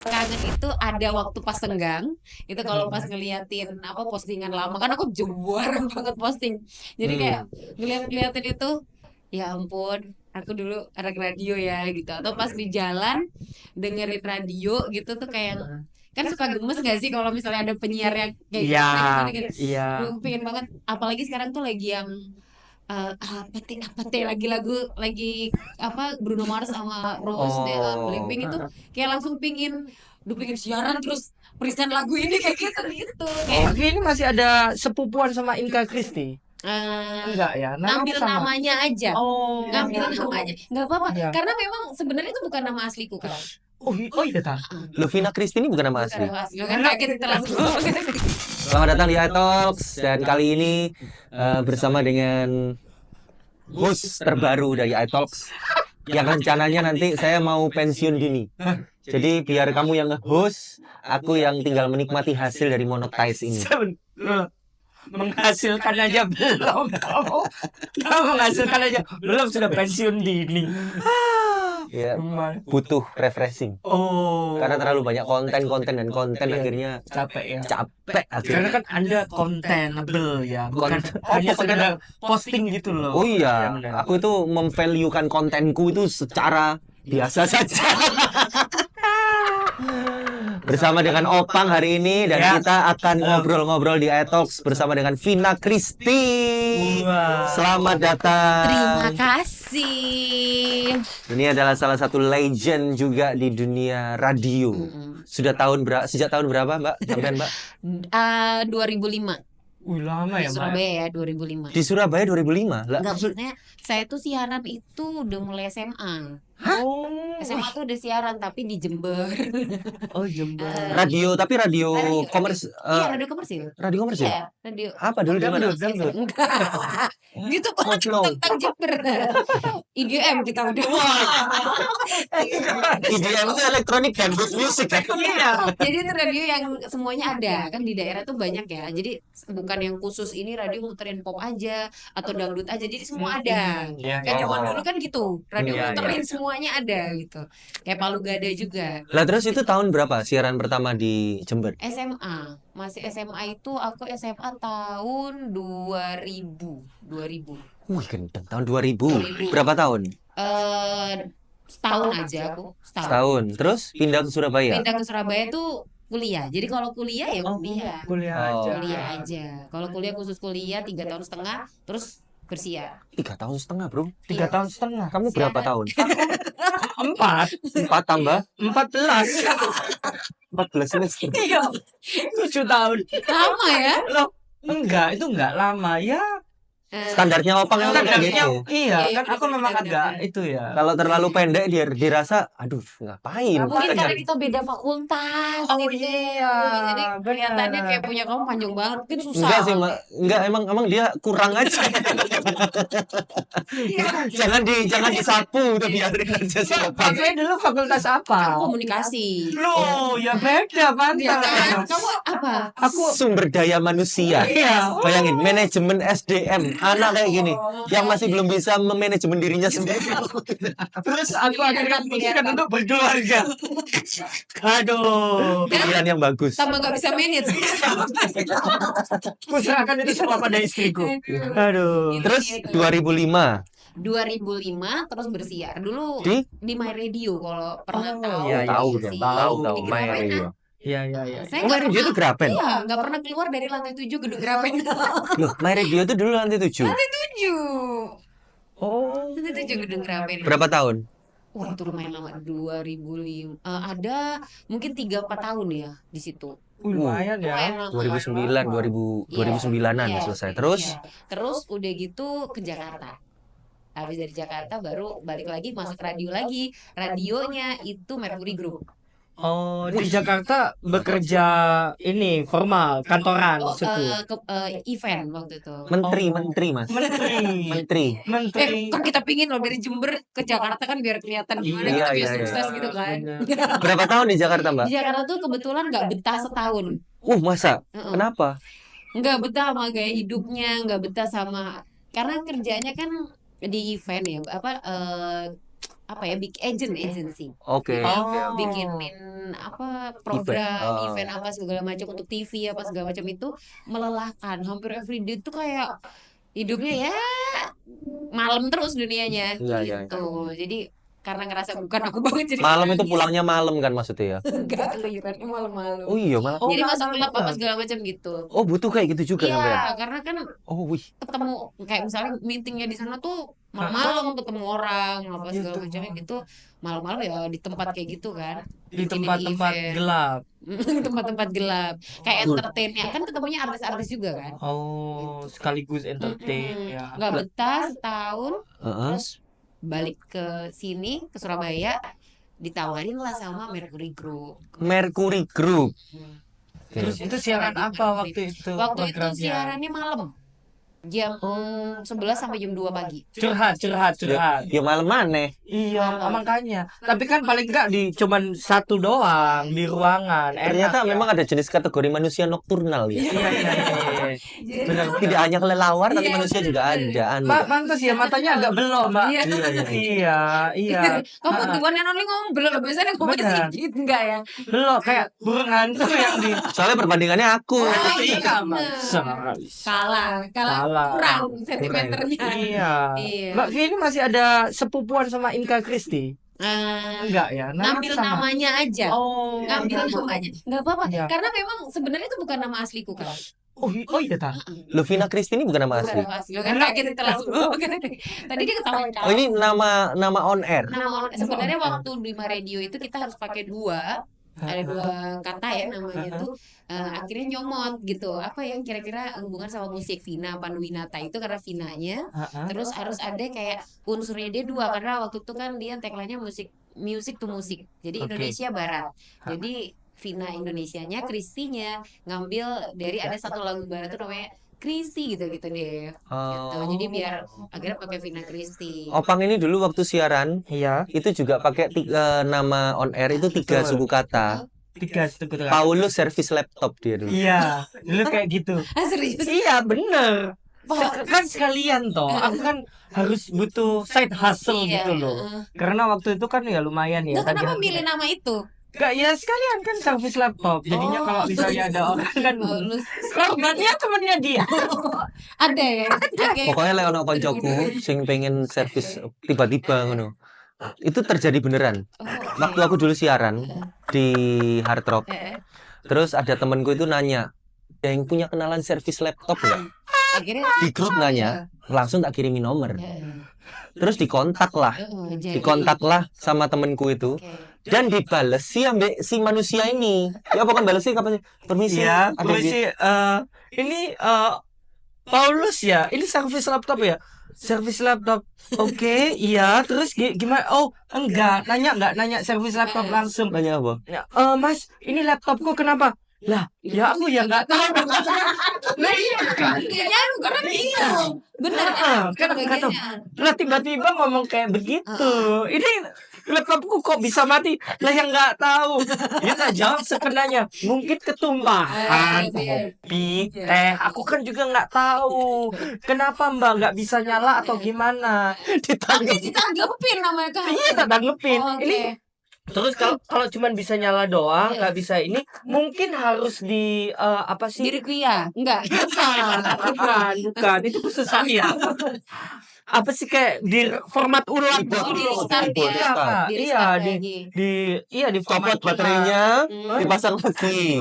kangen itu ada waktu pas senggang, itu kalau pas ngeliatin apa postingan lama kan aku jarang banget posting. Jadi kayak Hmm. ngeliatin itu, ya ampun, aku dulu anak radio ya gitu. Atau pas di jalan dengerin radio gitu tuh kayak kan suka gemes gak sih kalau misalnya ada penyiar yang kayak Iya, kita gimana gitu. iya. Duh, pengen banget. Apalagi sekarang tuh lagi yang apa teh lagi lagu lagi apa Bruno Mars sama Rose deh, Oh, Blackpink itu kayak langsung pingin pingin siaran terus present lagu ini kayak gitu kayak Tapi ini masih ada sepupuan sama Inka Kristi? eh, Enggak ya, namanya ngambil sama. namanya aja, Oh, ngambil namanya nggak apa-apa iya. karena memang sebenarnya itu bukan nama asliku kan. Oh iya ta. Lovina Christine bukan nama Bukan asli. nama asli kan kaget kita langsung. Selamat datang di iTalks dan kali ini bersama dengan host terbaru dari iTalks yang rencananya nanti saya mau pensiun dini. Jadi biar kamu yang nge-host, aku yang tinggal menikmati hasil dari monetize ini. Menghasilkan aja belum kamu menghasilkan aja belum sudah pensiun dini. Ya, butuh refreshing. Oh, Karena terlalu banyak konten dan konten Iya. akhirnya capek ya. capek Karena akhirnya. kan Anda kontenable ya, bukan hanya sekedar posting gitu loh. Oh Ya, iya, benar. aku itu memvaluekan kontenku itu secara biasa saja. Bersama dengan Opang hari ini dan Ya. kita akan ngobrol-ngobrol di iTalks bersama dengan Vina Christy. Wah. Selamat datang. Terima kasih. Ini adalah salah satu legend juga di dunia radio. Sudah sejak tahun berapa, Mbak? Sampean, Mbak? 2005 Wih, lama di ya, Mbak. Surabaya ya 2005. Di Surabaya 2005. Lah, Enggak, maksudnya saya tuh siaran itu udah mulai SMA. Oh, SMA tuh udah siaran tapi di Jember. oh Jember. radio tapi radio Radio. komersil. Iya, radio komersil. Radio komersil. Iya, radio. Apa dulu di mana? Dangdut. Enggak. Gitu Pak, Koplo. tentang Jember. IDM kita udah. IDM itu elektronik dan music kan? Iya. Jadi itu radio yang semuanya ada kan di daerah tuh banyak ya. Jadi bukan yang khusus ini radio muterin pop aja atau dangdut aja. Jadi semua ada. Iya, Kan iya. zaman dulu kan gitu. Radio Iya, muterin semuanya ada gitu. Kayak Palu Gada juga. Lah terus itu tahun berapa siaran pertama di Jember? SMA. Masih SMA itu aku SMA tahun 2000. 2000. Wih, kenceng. Tahun 2000. Berapa tahun? Setahun aja aku. Setahun. Terus pindah ke Surabaya. Pindah ke Surabaya tuh kuliah. Jadi kalau kuliah ya kuliah. Kuliah Oh. aja. Kuliah aja. Kalau kuliah khusus kuliah 3 tahun setengah, terus bersiar. 3 tahun setengah, Bro. 3 tahun setengah. Kamu berapa tahun? 4 4 tambah 14. 14 semester. Iya. 7 tahun. Lama ya? Loh, enggak, itu enggak lama ya. Standarnya Opang yang kayak Standarnya, gitu. iya, Iya, kan aku memang benar-benar. agak itu ya. Kalau terlalu pendek dia dirasa, aduh, ngapain? Mungkin karena kita beda fakultas Oh gitu. iya, Jadi kelihatannya benar. kayak punya kamu panjang banget. Mungkin susah. Enggak sih, Mbak. Enggak, emang dia kurang aja. jangan disapu, udah biarin aja sih Opang. Kakaknya dulu fakultas apa? Aku komunikasi. Loh, ya beda, Ya kan? pantas. Kamu apa? Aku Sumber daya manusia. iya. Bayangin, manajemen SDM. Anak kayak gini, yang masih belum bisa memanajemen dirinya sendiri. Terus aku akhirnya memutuskan untuk berkeluarga. Aduh. Pilihan yang bagus. Tambah nggak bisa manage. Kuserahkan itu semua pada istriku. Aduh. Terus 2005 2005 terus bersiar dulu di di My Radio kalau pernah Oh, tahu. iya, iya. tahu Sih. dong, tahu Di My Grapen. Radio. Iya, iya, iya. Saya My nggak Radio itu pernah, Grapen. iya, nggak pernah keluar dari lantai 7 gedung Grapen. Loh, My Radio itu dulu lantai 7. 7. Oh. Lantai 7 gedung Grapen. Berapa tahun? Wah, itu lumayan lama 2005. Ada mungkin 3-4 tahun ya di situ. Lumayan Lumayan ya. lama. 2009, 2009-an Iya, selesai. Terus iya. Terus udah gitu ke Jakarta. Habis dari Jakarta baru balik lagi masuk radio lagi. Radionya itu Mercury Group. Oh, di Jakarta bekerja ini formal, kantoran Oh, situ. event waktu itu. menteri, Oh. menteri Mas. Menteri. Menteri. Menteri. Kan kita pingin loh dari Jember ke Jakarta kan biar kelihatan gimana Iya, kita iya, biar iya. sukses gitu kan. Berapa tahun di Jakarta, Mbak? Di Jakarta tuh kebetulan nggak betah setahun. Masa? Heeh. Kenapa? Nggak betah sama gaya hidupnya, nggak betah sama karena kerjanya kan di event ya, apa ya, big agency. Oke. Jadi Oh. bikinin apa program, Oh. event apa segala macam untuk TV apa segala macam itu melelahkan. Hampir everyday tuh kayak hidupnya ya malam terus dunianya Iya, iya. gitu. Jadi karena ngerasa bukan aku banget jadi Malam itu nangis. pulangnya malam kan maksudnya ya? Enggak, keluyurannya malam-malam. Oh iya malah. Oh, Jadi masuk malam klub apa juga. segala macam gitu. Oh butuh kayak gitu juga sampean. Iya, karena kan Oh wih. ketemu kayak misalnya meetingnya di sana tuh malam-malam ketemu orang apa segala Gitu. macamnya gitu, malam-malam ya di tempat kayak gitu kan, Di bikinin tempat-tempat event. gelap. Tempat-tempat gelap kayak Betul. entertainnya kan ketemunya artis-artis juga kan. Oh, sekaligus entertain ya. Nggak betah setahun, Heeh. terus balik ke sini ke Surabaya, ditawarin lah sama Mercury Group. Mercury Group. Oke. Terus itu siaran apa waktu itu Waktu itu programnya? siarannya malam, jam 11 sampai jam 2 pagi. Curhat. Ya malam mana? Iya, Malam. makanya. Tapi kan paling enggak di cuman satu doang di ruangan. Ternyata Enak ya. memang ada jenis kategori manusia nokturnal ya. Iya. Benar. Tidak hanya kelelawar tapi Iya, manusia juga ada. Anu. Mbak, pantas ya matanya agak belok, Mbak. Iya. Iya. Kamu gimana Noli ngomong belum, biasanya ngomong Benar. sedikit enggak ya? Belok kayak burung hantu yang di Soalnya perbandingannya aku. iya, Mbak. bener. Kalah kurang sentimeternya. Iya. Iya. Mbak Vi ini masih ada sepupuan sama Inka Kristi? Enggak ya? Ngambil sama. namanya aja. Oh, Ngambil namanya. Enggak apa-apa. Iya. Karena memang sebenarnya itu bukan nama asliku kan. Oh iya ta. Lovina Christine bukan nama Bukan asli. nama asli. Karena kita terlalu. Tadi dia ketawain Oh ini nama on air. sebenarnya waktu di radio itu kita harus pakai dua. Ada dua kata ya namanya tuh. Akhirnya nyomot gitu. Apa yang kira-kira hubungan sama musik, Vina Panduwinata itu karena Vinanya. Terus harus ada kayak unsurnya dia dua karena waktu itu kan dia tagline-nya music to musik. Jadi Oke. Indonesia Barat. Jadi Vina Indonesianya, Kristinya ngambil dari ada satu lagu barat tuh namanya Kristi gitu deh. Gitu. Jadi biar akhirnya pakai Vina Kristi. Opang ini dulu waktu siaran Iya. itu juga pakai nama on air itu 3 Betul. suku kata. 3 suku kata. Paulus servis laptop dia dulu. Iya, dulu kayak gitu. Serius? Iya, bener. Kan sekalian toh. Aku kan harus butuh side hustle Iya, gitu loh. Karena waktu itu kan ya lumayan ya. Lu kenapa milih nama itu? Gak ya sekalian kan servis laptop. Jadinya kalau misalnya ada orang kan Paulus. korbannya temennya dia. Ada ya. Oke. Pokoknya lek ono koncoku sing pengen servis tiba-tiba ngono. Itu terjadi beneran. Waktu aku dulu siaran di Hard Rock. Terus ada temenku itu nanya, "Ada yang punya kenalan servis laptop nggak?" Akhirnya Di grup nanya, langsung tak kirimi nomor. Terus dikontak lah. jadi. Dikontak lah sama temenku itu. Oke. Dan dibales si ambek si manusia ini. Ya bukan balas sih kapan sih? Permisi. Iya, ada polisi ini Paulus ya. Ini servis laptop ya. Servis laptop. Oke, iya. Terus gimana? Oh, enggak. Nggak nanya servis laptop langsung. nanya apa? Ya, Mas, ini laptopku kenapa? Lah, ya aku ya nggak tahu. Nah, iya kan? Kayaknya karena bingung. Bener Ah, kan kata, lah tiba-tiba ngomong kayak begitu. Ini laptopku kok bisa mati? Lah yang nggak tahu. Dia nggak jawab sebenarnya. Mungkin ketumpahan kopi, teh. Aku kan juga nggak tahu. Kenapa Mbak nggak bisa nyala atau gimana? ditanggepin namanya kan. Iya, tak tanggepin. Oke. Ini terus kalau cuman bisa nyala doang, nggak bisa ini, mungkin harus di apa sih? Diri kuya. Enggak. Bukan. Itu khusus saya. Apa sih kayak di format ulang Oh, di restart ya. Iya, Kak. Di Iya, restart di lagi. di format Copot baterainya, dipasang lagi.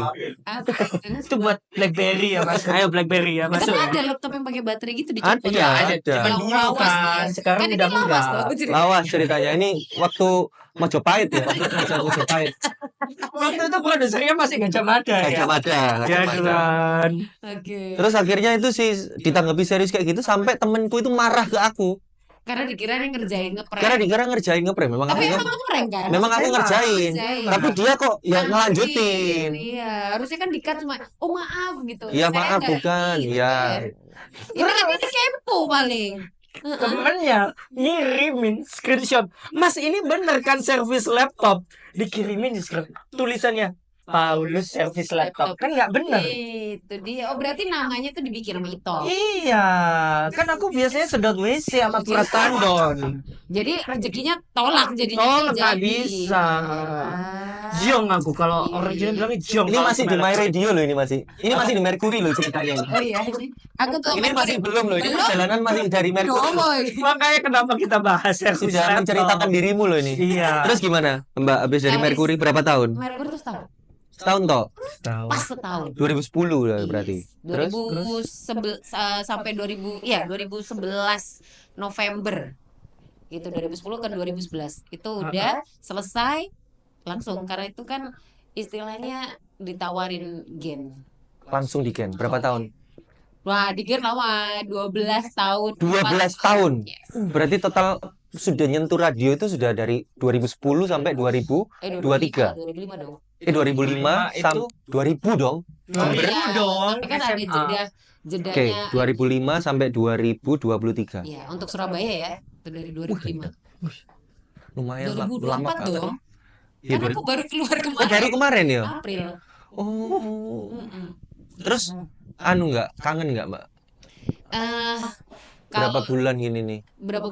itu buat BlackBerry ya Mas. Ayo BlackBerry ya masuk. Kan ada laptop yang pakai baterai gitu Ada, dicopot. ada. Cuman dulu Lawas kan, ya. sekarang Kan udah ini lawas enggak. tuh ceritanya. Lawas ceritanya ini waktu Majapahit ya. Majapahit. Waktu itu produsernya masih Gajah Mada ya. Gajah Mada. Ya Tuhan. Oke. Terus akhirnya itu sih ditanggapi serius kayak gitu sampai temenku itu marah ke aku. Karena dikira yang ngerjain ngeprank. Karena dikira ngerjain ngeprank. Memang aku Tapi emang ngeprank kan? memang aku ngerjain. Ngerjain. Tapi dia kok ya ngelanjutin. Iya, harusnya kan dikat cuma oh maaf gitu. Iya Saya maaf nggak bukan. gitu Iya. kan. Ini kan ini kepo paling. Temennya ngirimin screenshot. Mas ini bener kan servis laptop? Dikirimin di screen tulisannya Paulus servis laptop. Kan nggak bener. Itu dia. Oh, berarti namanya tuh dibikin sama Ito. Iya, kan aku biasanya sedot WC sama turas tandon. Jadi rezekinya tolak jadinya. Tolak nggak jadi. bisa. Ah. Jong aku kalau orang Jawa bilangnya jong. Ini masih di My Radio loh ini masih. Ini masih di Mercury loh ceritanya ini. Oh iya, aku tuh Ini masih belum loh. Ini perjalanan masih dari Mercury. loh. Makanya kenapa kita bahas servis Sudah laptop. menceritakan dirimu loh ini. Iya. Terus gimana Mbak habis dari Mercury berapa tahun? Merkur tuh setahun. Setahun toh? Pas setahun. 2010 lah berarti. Terus sampai 2011 November. Gitu 2010 ke 2011. Itu udah selesai langsung karena itu kan istilahnya ditawarin gen. langsung di Gen. Berapa tahun? Wah, di gen lama 12 tahun. 12 tahun. Yes. Berarti total sudah nyentuh radio itu sudah dari 2010 sampai 2023. 2005 dong. 2005 sampai 2000 dong. Iya, dong. tapi kan ada SMA. Oke, jedanya. 2005 sampai 2023. Iya, untuk Surabaya ya. Itu dari 2005. Lumayan lama 2024 banget. dong. Iya, Kan aku baru keluar Oh, kemarin. baru kemarin ya? April. Oh. Mm-mm. Terus nggak kangen nggak Mbak? Eh, Berapa kalau bulan gini nih? berapa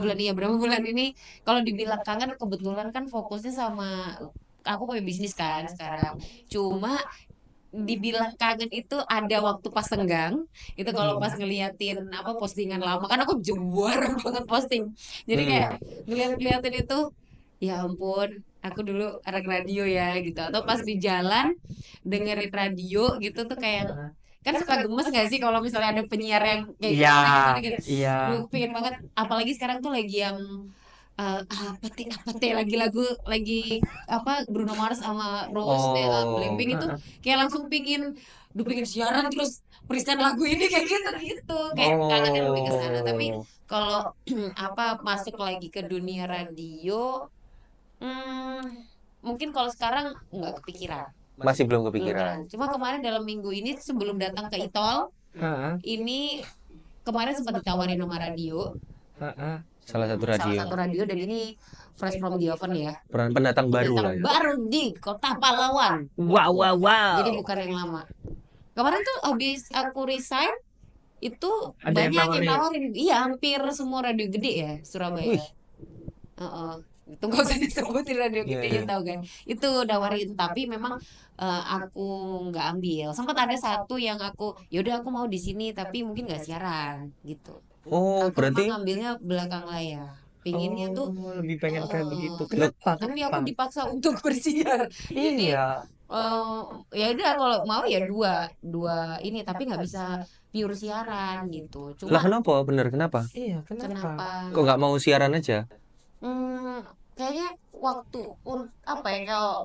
bulan ini kalau dibilang kangen kebetulan kan fokusnya sama aku punya bisnis kan sekarang. Cuma dibilang kangen itu ada waktu pas senggang itu kalau pas ngeliatin apa postingan lama kan aku juara banget posting. Jadi kayak ngeliatin itu ya ampun aku dulu anak radio ya gitu atau pas di jalan dengerin radio gitu tuh kayak kan suka gemes gak sih kalau misalnya ada penyiar yang kayak Iya, gitu. iya. Duh, pengen banget apalagi sekarang tuh lagi yang apa teh lagi lagu lagi apa Bruno Mars sama Rose Blackpink itu kayak langsung pingin siaran terus present lagu ini kayak gitu kayak kangen lebih ke sana tapi kalau apa masuk lagi ke dunia radio mungkin kalau sekarang nggak kepikiran. Masih belum Belum kepikiran. pernah. Cuma kemarin dalam minggu ini sebelum datang ke Itol, ini kemarin sempat ditawarin sama radio, Salah satu salah radio. satu radio dan ini Fresh from the Oven ya. Pendatang baru lah Datang ya. baru di Kota Pahlawan. Wow. Jadi bukan yang lama. Kemarin tuh habis aku resign itu Ada yang banyak yang nawarin. nawarin. Iya, hampir semua radio gede ya Surabaya. Wih. Heeh. Itu nggak usah disebutin radio Iya, gede iya. tahu kan. Itu nawarin tapi memang aku nggak ambil. Sempat ada satu yang aku, yaudah aku mau di sini tapi mungkin nggak siaran gitu. Oh, Aku berarti emang ngambilnya belakang layar. Pinginnya tuh lebih pengen kayak begitu. Kenapa? Kenapa? Tapi aku dipaksa untuk bersiar. Iya. Ya udah kalau mau ya dua ini tapi nggak bisa pure siaran gitu. lah Cuma kenapa? Bener kenapa? Iya, kenapa? kenapa? Kok nggak mau siaran aja? Kayaknya waktu apa ya kalau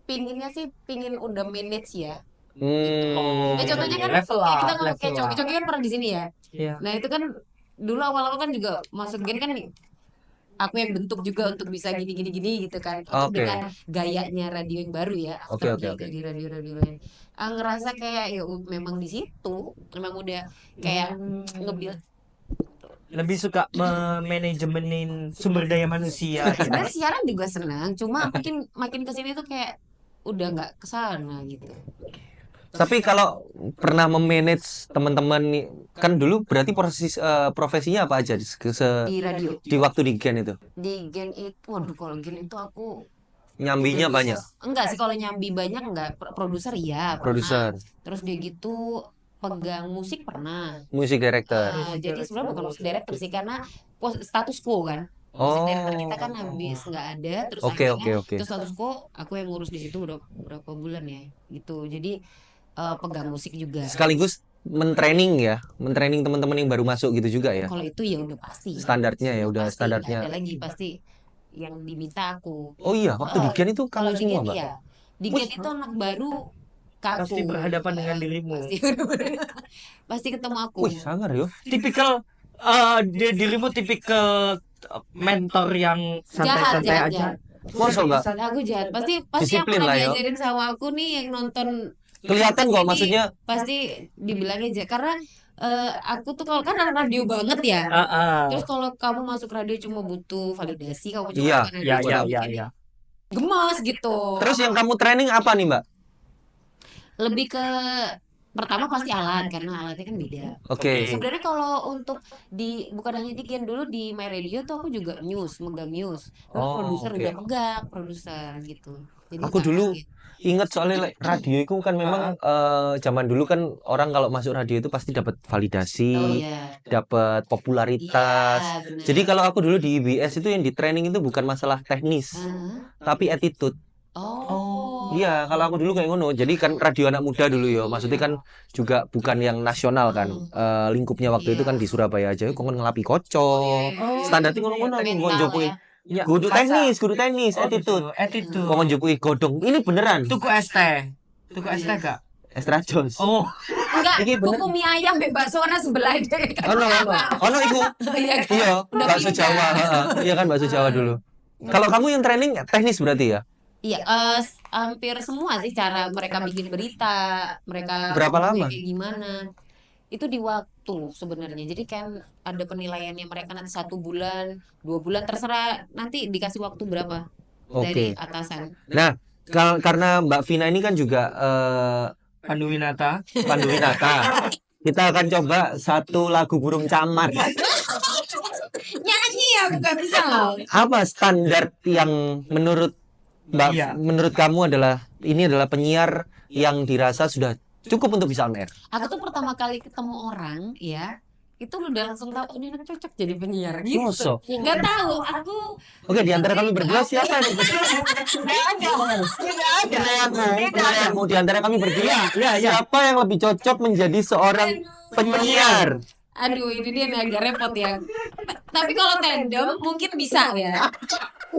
pinginnya sih pingin udah manage ya. Contohnya kan level kayak kita up, ngomong kayak level up. Coki kan pernah di sini ya. Iya. Nah itu kan dulu awal-awal kan juga masuk gen kan aku yang bentuk juga untuk bisa gini gitu kan untuk Oke. dengan gayanya radio yang baru ya Oke. di radio-radio lain ngerasa kayak ya memang di situ memang udah kayak ngebil Lebih suka memanajemenin sumber daya manusia. sebenarnya siaran juga senang cuma makin kesini tuh kayak udah nggak kesana gitu. Tapi kalau pernah memanage teman-teman nih, kan dulu berarti profesinya apa aja Di radio di waktu di Gen itu? di gen itu waduh kalau gen itu aku Nyambinya banyak. enggak sih kalau nyambi banyak enggak produser iya pernah. Produser, Terus dia gitu pegang musik pernah. music director. Jadi sebenarnya bukan musik director sih karena status quo kan. Musik Oh. director kita kan habis nggak ada terus Oke. terus status quo aku yang ngurus di situ berapa bulan ya gitu. Jadi pegang musik juga. Sekaligus mentraining teman-teman yang baru masuk gitu juga ya. Kalau itu ya udah pasti. Standarnya ya udah Pasti, standarnya. nggak ada lagi pasti yang diminta aku. Oh iya, waktu di Gen itu Kalau kamu di semua, Gen Mbak? iya. Di Gen itu anak baru kaku. Pasti berhadapan dengan dirimu. Pasti ketemu aku. Wih, sangar yo. Tipikal dirimu tipikal mentor yang santai-santai Jahat, aja. Masa, Mbak? Aku jahat. Pasti yang Disiplin pernah lah, yo. diajarin sama aku nih yang nonton Kelihatan kok ini maksudnya. pasti dibilangnya aja karena aku tuh kalau kan anak radio banget ya. Terus kalau kamu masuk radio cuma butuh validasi, kamu cuma Iya, bukan radio, cuma bikin iya. gemas gitu. Terus yang kamu training apa nih, Mbak? lebih ke pertama pasti alat karena alatnya kan beda. Oke. Sebenarnya kalau untuk bukan hanya di Gen, dulu di My Radio tuh aku juga megang news. Terus Oh, produser oke. udah pegang produser gitu. Jadi Aku nggak dulu kaget. ingat soalnya radio itu kan memang zaman dulu kan orang kalau masuk radio itu pasti dapat Oh validasi, iya. dapat Iya, popularitas. benar. Jadi kalau aku dulu di IBS itu yang di training itu bukan masalah teknis, Hah? tapi attitude. Oh. Iya, kalau aku dulu kayak ngono. Jadi kan radio anak muda dulu ya. Maksudnya kan juga bukan yang nasional kan. Lingkupnya waktu itu kan di Surabaya aja. Kok ngelapi kocok. Standarnya ngono-ngono aku Mental ngon jokoki. ya. Ya, Kudu masa- teknis, attitude. Attitude. Kok ngon jokoki godong. Ini beneran. Tuku es teh. Tuku es teh gak? Extra Jones. Oh, Enggak, Iki bener. tuku mie ayam mbek bakso ana sebelah deh. Ono iku. Iya. Iya, Udah bakso pindah. Jawa. Heeh. Iya kan bakso Jawa dulu. Kalau kamu yang training teknis berarti ya? Iya, hampir semua sih cara mereka bikin berita, mereka Berapa ngomongnya lama? kayak gimana. Itu di waktu sebenarnya. Jadi kan ada penilaiannya mereka nanti 1 bulan, 2 bulan terserah nanti dikasih waktu berapa dari Oke. atasan. Nah, karena Mbak Vina ini kan juga Pandu Winata. Pandu Winata. Kita akan coba satu lagu burung camar. Nyanyi aku gak bisa loh. Apa standar yang menurut Mbak, Iya. menurut kamu ini adalah penyiar yang dirasa sudah cukup untuk bisa on air? Aku tuh pertama kali ketemu orang ya, itu udah langsung tahu, oh, ini anak cocok jadi penyiar gitu. Masa? Nggak tahu, aku Oke, di antara kami berdua siapa yang penilaianmu di antara kami berdua? Siapa yang lebih cocok menjadi seorang penyiar? Aduh, ini dia yang agak repot ya. Tapi kalau tandem mungkin bisa ya.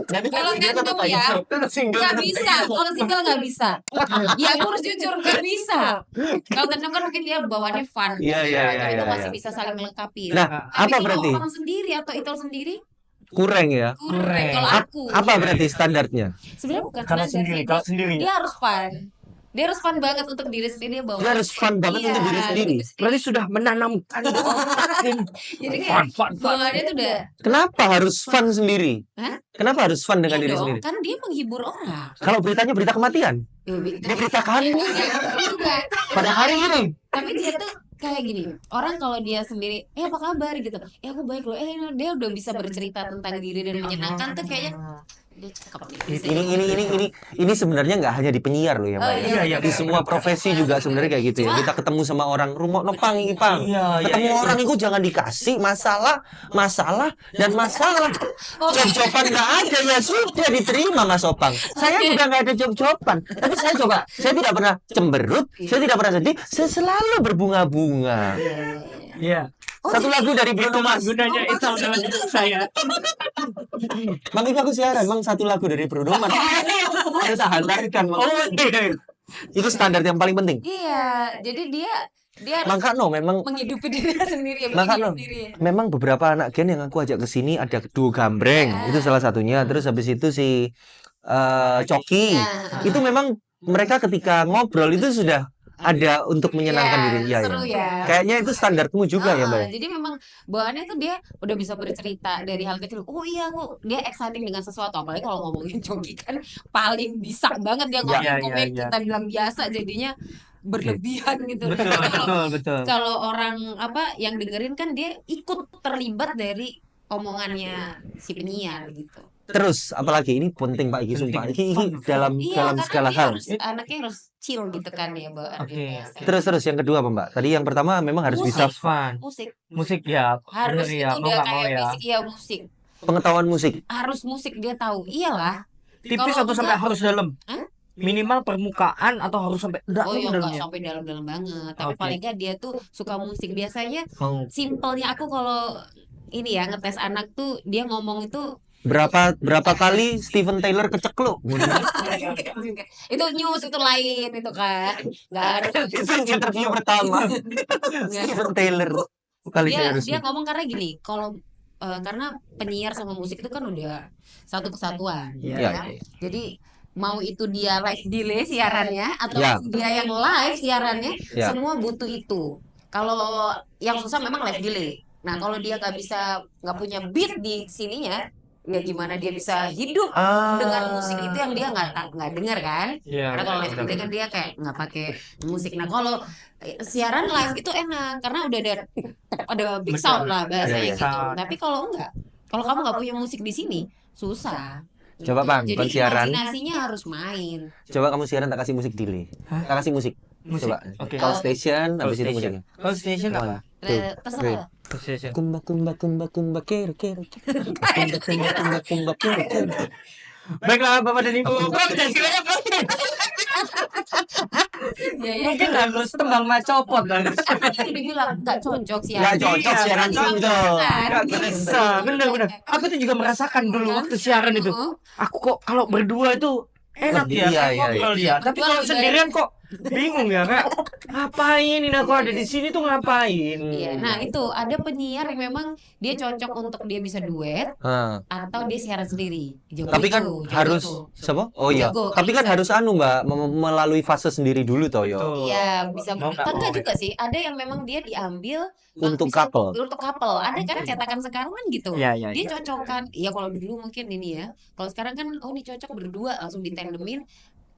Kalau tandem ya nggak bisa. Kalau single nggak bisa. Ya aku harus jujur nggak bisa. Kalau tandem kan mungkin dia bawaannya fun. Iya, Itu masih iya. bisa saling melengkapi. Nah, Tapi apa kalau berarti? orang sendiri atau Itol sendiri Kurang ya? kurang. Kalau aku Apa berarti standarnya? sebenarnya bukan Kalau standar sendiri, sih. kalau sendiri. Dia harus fun. Dia harus fun banget untuk diri sendiri, dia bawa. Dia harus fun banget Iya, untuk diri sendiri. Berarti sudah menanamkan. Jadi kayak Fun. bawaannya tuh udah Kenapa harus fun sendiri? Hah? Kenapa harus fun dengan iya diri dong, sendiri? kan dia menghibur orang. Kalau beritanya berita kematian, dia beritakan Enggak. pada hari ini. Tapi dia tuh kayak gini, orang kalau dia sendiri, apa kabar gitu, aku baik loh, dia udah bisa bercerita tentang diri dan menyenangkan tuh kayaknya dia cakep nih. Bisa Ini sebenarnya nggak hanya di penyiar loh ya, Mbak. Oh, iya, iya. Di semua profesi juga sebenarnya kayak gitu ya. Kita ketemu sama orang, rumah nopang iki, Pang. Iya, Ketemu orang itu jangan dikasih masalah dan masalah. Oh. Job-joban nggak ada ya sudah diterima Mas Opang. Saya juga nggak ada job-joban, tapi saya tidak pernah cemberut, saya tidak pernah sedih, saya selalu berbunga-bunga. Iya. Satu lagu dari Bruno Mars. Gunanya itu dalam hidup saya. Bang, ini aku siaran, Bang, satu lagu dari Bruno Mars. Saya tahan-tahan, Bang. Itu standar yang paling penting. Iya, jadi dia Maka memang menghidupi dirinya sendiri, Maka menghidupi dirinya. memang beberapa anak gen yang aku ajak ke sini ada duo gambreng, itu salah satunya. Terus habis itu si Coki. Nah. Itu memang mereka ketika ngobrol itu sudah ada untuk menyenangkan Iya, diri. Iya, seru iya. ya. Kayaknya itu standarmu juga ya, Mbak. Jadi memang bawaannya tuh dia udah bisa bercerita dari hal kecil. Oh iya, dia exciting dengan sesuatu. Apalagi kalau ngomongin Coki kan paling bisa banget dia ngomong Iya, komik iya. kita bilang biasa jadinya berlebihan gitu. Betul. Kalau orang yang dengerin kan dia ikut terlibat dari omongannya si penyiar gitu. Terus apalagi ini penting Pak Iki, sumpah. Iki dalam Iya, karena segala dia hal. anaknya harus chill gitu kan ya, Mbak. Oke. Terus yang kedua apa, Mbak? Tadi yang pertama memang harus bisa Fun. Musik Ya. harus bener ya. itu Mau udah nggak mau kayak ya. basic ya musik. pengetahuan musik. Harus musik dia tahu. Iyalah. Tipis Kalau atau sampai enggak- harus dalam? Hah? Minimal permukaan atau harus sampai Oh iya, nggak dalamnya? sampai dalam-dalam banget. Tapi Oke. paling nggak dia tuh suka musik. Biasanya Mau. simpelnya aku kalau ini ya ngetes anak tuh dia ngomong itu Berapa kali Steven Tyler kecekluk? itu news itu lain itu kan nggak harus Itu interview pertama. Steven Tyler. Kali saya harus. dia ngomong karena gini kalau karena penyiar sama musik itu kan udah satu kesatuan Iya. ya. Ya. Jadi mau itu dia live delay siarannya atau Ya. dia yang live siarannya Ya. semua butuh itu. Kalau yang susah memang live delay. Nah kalau dia nggak punya beat di sininya ya gimana dia bisa hidup dengan musik itu yang dia nggak dengar kan. Iya, Karena kalau live benar. video kan dia kayak nggak pakai musik. Nah kalau siaran live itu enak karena udah ada big sound lah bahasanya Iya, iya. gitu. Tapi kalau enggak, kalau kamu nggak punya musik di sini susah. Coba, Bang, Jadi kon siaran. imajinasinya harus main. Coba kamu siaran tak kasih musik delay. Tak kasih musik. Musik. Coba. Oke. Call station habis itu musiknya. Call station apa? Terserah. Call station. Kumba kumba kumba kumba kero kero. Kumba kumba kumba kumba kero kero. Baiklah Bapak dan Ibu. Ya, ya. Mungkin harus tembang macopot dan Tadi dibilang nggak cocok sih. Nggak cocok siaran cocok. nggak bisa. Bener-bener. Aku tuh juga merasakan dulu waktu siaran itu. Aku kok kalau berdua itu enak Lebih, ya, iya, kayak iya, ngobrol ya. Tapi Berdua kalau lebih sendirian kok bingung ya, Kak. Ngapain ini aku ada di sini tuh ngapain? Iya, nah itu ada penyiar yang memang dia cocok untuk dia bisa duet Ah. atau dia siaran sendiri. Jago Tapi kan itu, jago harus itu. siapa? Oh iya. Jago, Tapi kan bisa. harus Mbak melalui fase sendiri dulu toh yo. Tuh. Iya bisa Mau nggak enggak mau. juga sih. Ada yang memang dia diambil Untuk bisa couple. Untuk couple. Ada kan cetakan sekarang kan gitu. Iya, iya, Dia iya. cocok kan. Iya kalau dulu mungkin ini ya. Kalau sekarang kan oh ini cocok berdua langsung ditandemin.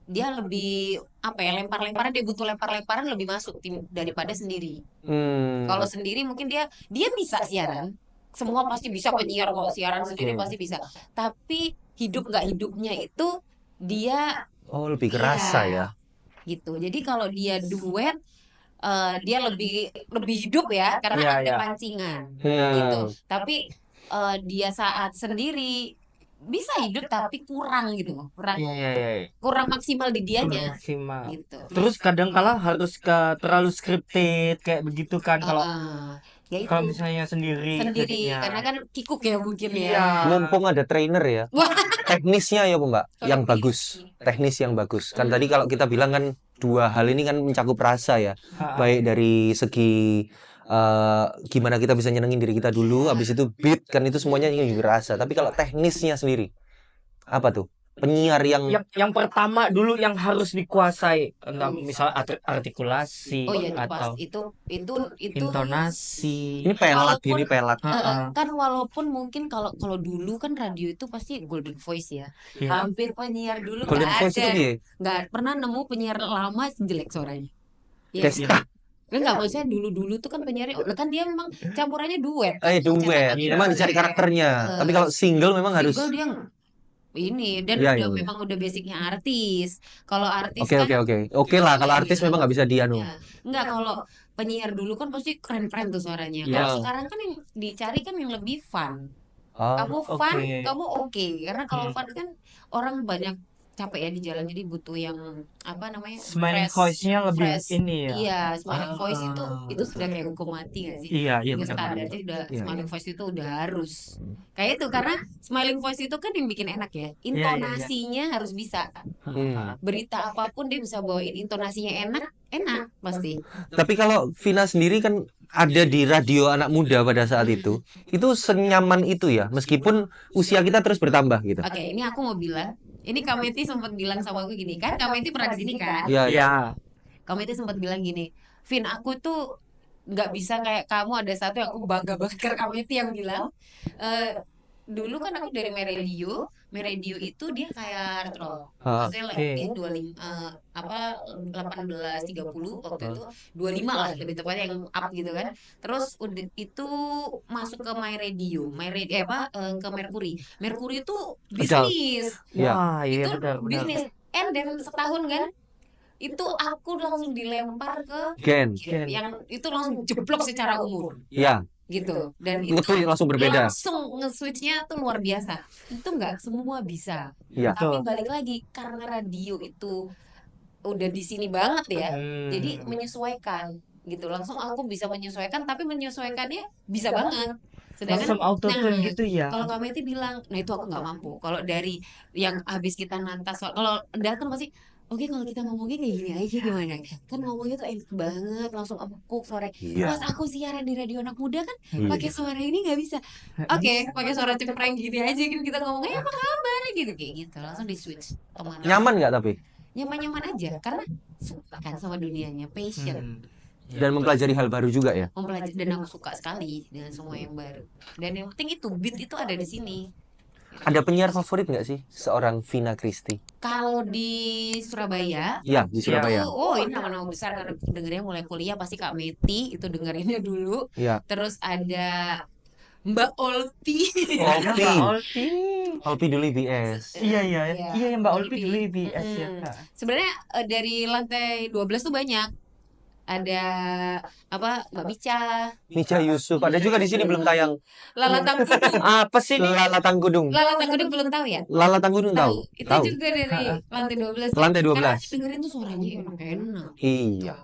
Dia lebih apa ya lempar-lemparan dia butuh lempar-lemparan lebih masuk tim daripada sendiri. Hmm. Kalau sendiri mungkin dia bisa siaran. Semua pasti bisa penyiar kalau siaran sendiri pasti bisa. Tapi hidup nggak hidupnya itu dia Oh, lebih kerasa Iya. ya. gitu. Jadi kalau dia duet dia lebih hidup ya karena Iya, ada iya. pancingan Hmm. gitu. Tapi dia saat sendiri bisa hidup tapi kurang gitu. Kurang Iya, iya, iya. kurang maksimal di dianya Maksimal. gitu. Terus kadang kala harus terlalu scripted kayak begitu kan kalau Ya itu kalau misalnya sendiri sendiri jadinya. karena kan kikuk ya mungkin Iya. ya. Mumpung ada trainer ya. Wah. Teknisnya ya, Bu, Mbak, yang Teknis. bagus. Teknis yang bagus. Kan tadi kalau kita bilang kan dua hal ini kan mencakup rasa ya. Ha-ha. Baik dari segi gimana kita bisa nyenengin diri kita dulu, habis itu beat kan itu semuanya juga rasa. Tapi kalau teknisnya sendiri apa tuh? Penyiar yang Yang pertama dulu yang harus dikuasai entah misalnya artikulasi Oh ya itu atau pas itu intonasi. ini pelat, Walaupun- ini pelat. Ha-ha. kan walaupun mungkin kalau dulu kan radio itu pasti golden voice ya. Iya. Hampir penyiar dulu Golden nggak Voice itu ada, piye? nggak pernah nemu penyiar lama jelek suaranya. Iya. Desta. Enggak maksudnya dulu tuh kan penyiar kan dia memang campurannya duet. Duet. Iya. Memang dicari karakternya. Tapi kalau single memang harus. Single dia ini dan Iya, iya, udah iya. memang udah basicnya artis. Kalau artis Oke, kan oke. Oke lah kalau artis memang nggak bisa dianu. ya, enggak kalau penyiar dulu kan pasti keren-keren tuh suaranya. Iya. Kalau sekarang kan yang dicari kan yang lebih fun. Oh. Kamu fun, Oke. kamu oke. Karena kalau fun kan orang banyak capek ya di jalan jadi butuh yang apa namanya? Smiling fresh. voice-nya lebih fresh. ini ya. Iya, smiling voice itu Ah. sudah kayak hukum mati gak sih? Iya, iya Itu benar. standarnya udah Iya, smiling voice itu udah harus. Kayak itu karena smiling voice itu kan yang bikin enak ya. Intonasinya harus bisa. Hmm. Berita apapun dia bisa bawain intonasinya enak pasti. Tapi kalau Vina sendiri kan ada di radio anak muda pada saat itu senyaman itu ya, meskipun usia kita terus bertambah gitu. Oke, ini aku mau bilang, ini Kameti sempat bilang sama aku gini kan, Kameti pernah di sini kan? Iya, iya. Iya. Kameti sempat bilang gini, Vin aku tuh nggak bisa kayak kamu. Ada satu yang aku bangga banget karena Kameti yang bilang, dulu kan aku dari Meradio itu dia kayak retro. Ha. Maksudnya Oke. like 18:30 waktu itu 25 lah lebih tepatnya yang up gitu kan. Terus udah itu masuk ke My Radio ke Mercury. Mercury itu bisnis. Iya. Wah, iya Itu benar benar. bisnis. Dan setahun kan itu aku langsung dilempar ke Gen. yang itu langsung jeblok secara umur Iya. gitu. Dan itu Itu langsung berbeda. langsung nge-switchnya tuh luar biasa. Itu nggak semua bisa. Iya. Tapi balik lagi karena radio itu udah di sini banget ya. Jadi menyesuaikan gitu. Langsung aku bisa menyesuaikan tapi menyesuaikannya bisa banget. langsung auto tune nah, gitu ya. kalau Kak Meti bilang, nah itu aku nggak mampu. Kalau dari yang habis kita nantas, kalau datang pasti, oke kalau kita ngomongnya kayak gini aja gimana? Kan ngomongnya tuh enak banget, langsung empuk suara. Iya. Pas aku siaran di radio anak muda kan, Iya. pakai suara ini nggak bisa. Oke, pakai suara cempreng gini aja kan kita ngomongnya apa kabar gitu kayak gitu. Langsung di switch kemana? Nyaman nggak tapi? Nyaman aja karena suka kan sama dunianya, passion. Dan mempelajari hal baru juga ya. Mempelajari dan aku suka sekali dengan semua yang baru. Dan yang penting itu beat itu ada di sini. Ada penyiar favorit nggak sih seorang Vina Christy? Kalau di Surabaya, Ya, di Surabaya. oh ini nama-nama besar karena dengernya mulai kuliah pasti Kak Meti itu dengerinnya dulu. Ya. Terus ada Mbak Olti. Olpi. Mbak Olpi. Olpi dulu IBS. Iya Mbak Olpi Olpi. dulu IBS ya. Sebenarnya dari lantai 12 tuh banyak. Ada apa Mbak Mica, Mica Yusuf. Ada juga di sini belum tayang. Lala Tangkudung. Apa sih ini? Lala Tanggudung. Lala Tangkudung belum tahu ya? Lala Tanggudung tahu. Itu Tahu. juga dari lantai 12. Lantai 12. Karena dengerin tuh suaranya enak-enak. Iya.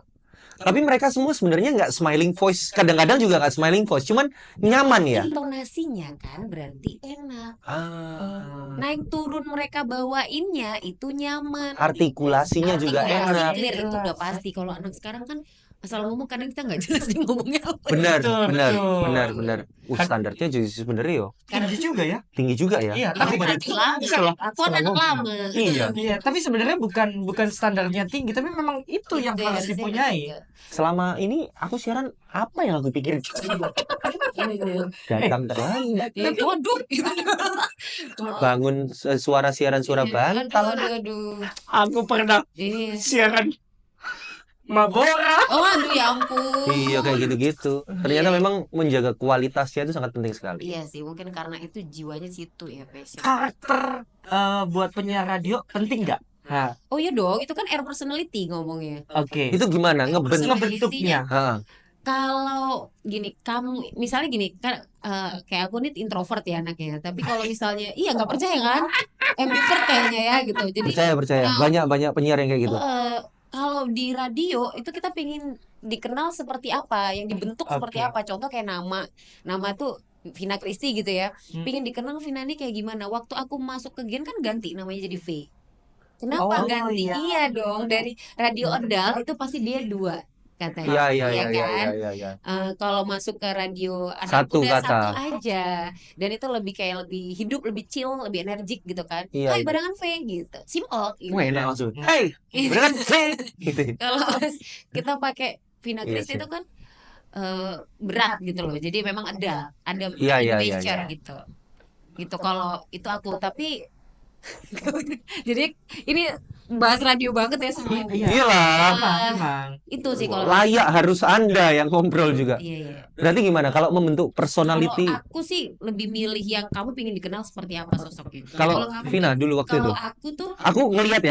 Tapi mereka semua sebenarnya nggak smiling voice. Kadang-kadang juga nggak smiling voice. Cuman nyaman ya. Intonasinya kan berarti enak. Ah. Naik turun mereka bawainnya itu nyaman. Artikulasinya juga Artikulasi enak. clear itu udah pasti. Kalau anak sekarang kan asal ngomong kadang kita nggak jelas dia ngomongnya apa. Benar, Betul, benar, betul. benar. Standarnya juga sebenarnya yo Tinggi juga ya. tinggi juga ya. Iya, Tapi tapi berarti lama. Setelah- Aku anak lama. Iya. Iya, tapi sebenarnya bukan standarnya tinggi, tapi memang itu yang harus harusnya dipunyai. gitu. Selama ini aku siaran apa yang aku pikir? Datang terlambat. Ya, waduh. Bangun suara siaran suara bantal. Aduh. Aku pernah Iya. siaran Mabora. Oh, aduh ya ampun. Iya kayak gitu-gitu. Ternyata memang menjaga kualitasnya itu sangat penting sekali. Iya sih, mungkin karena itu jiwanya situ ya, passion. Karakter buat penyiar radio penting nggak? Nah, Oh iya dong, itu kan air personality ngomongnya. oke. Itu gimana Ngebentuknya. Ha, Kalau gini, kamu misalnya gini kan kayak aku nih introvert ya anaknya. Tapi kalau misalnya iya nggak percaya kan? Ambivert kayaknya ya gitu. Jadi percaya. Banyak penyiar yang kayak gitu. kalau di radio itu kita pengen dikenal seperti apa, yang dibentuk seperti Oke. apa. Contoh kayak nama tuh Vina Christy gitu ya. Hmm. Pengen dikenal Vina ini kayak gimana. Waktu aku masuk ke Gen kan ganti namanya jadi V. Kenapa Oh, ganti? iya. Iya dong, dari radio Edal itu pasti dia 2 katanya. Iya kan? iya. Kalau masuk ke radio anak Satu muda kata. 1 aja, dan itu lebih kayak lebih hidup, lebih chill, lebih energik gitu kan. Iya, Hai iya. barengan V gitu, simple gitu. Wah enak langsung. Hey, beneran gitu. Kalau kita pakai Vina Iya Christy sih. itu kan berat gitu loh. Jadi memang ada Iya. adventure gitu. Kalau itu aku, tapi jadi ini bahas radio banget ya semua. Iyalah. Memang. Itu sih kalau Layak harus Anda yang ngobrol juga. Iya. Berarti gimana kalau membentuk personality? Kalau aku sih lebih milih yang kamu pengen dikenal seperti apa sosoknya. Kalau kamu- Vina dulu waktu itu. Kalau aku tuh Aku ngelihat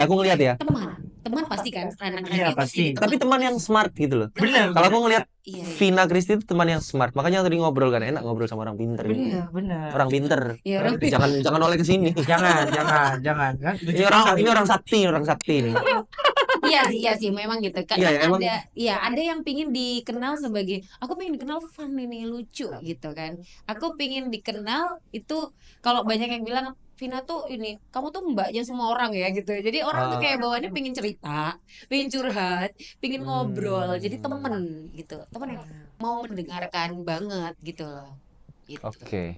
ya. teman pasti kan anak Iya, pasti. Tapi teman yang smart gitu loh. Bener. Kalau aku ngelihat Iya. Vina Christy itu teman yang smart. Makanya tadi ngobrol kan enak ngobrol sama orang pinter. Bener. Orang pinter. Iya, orang Jangan oleh ke sini. Jangan. Kan? Ini orang sakti ini. Iya sih memang gitu kan. Iya, emang. Ada yang pingin dikenal sebagai aku pengen dikenal fun ini lucu gitu kan. Aku pingin dikenal itu kalau banyak yang bilang Vina tuh ini kamu tuh mbaknya semua orang ya gitu. Jadi orang tuh kayak bawaannya pingin cerita, pingin curhat, pingin ngobrol. Jadi temen gitu. Temen yang mau mendengarkan banget gitu loh. Gitu. Oke.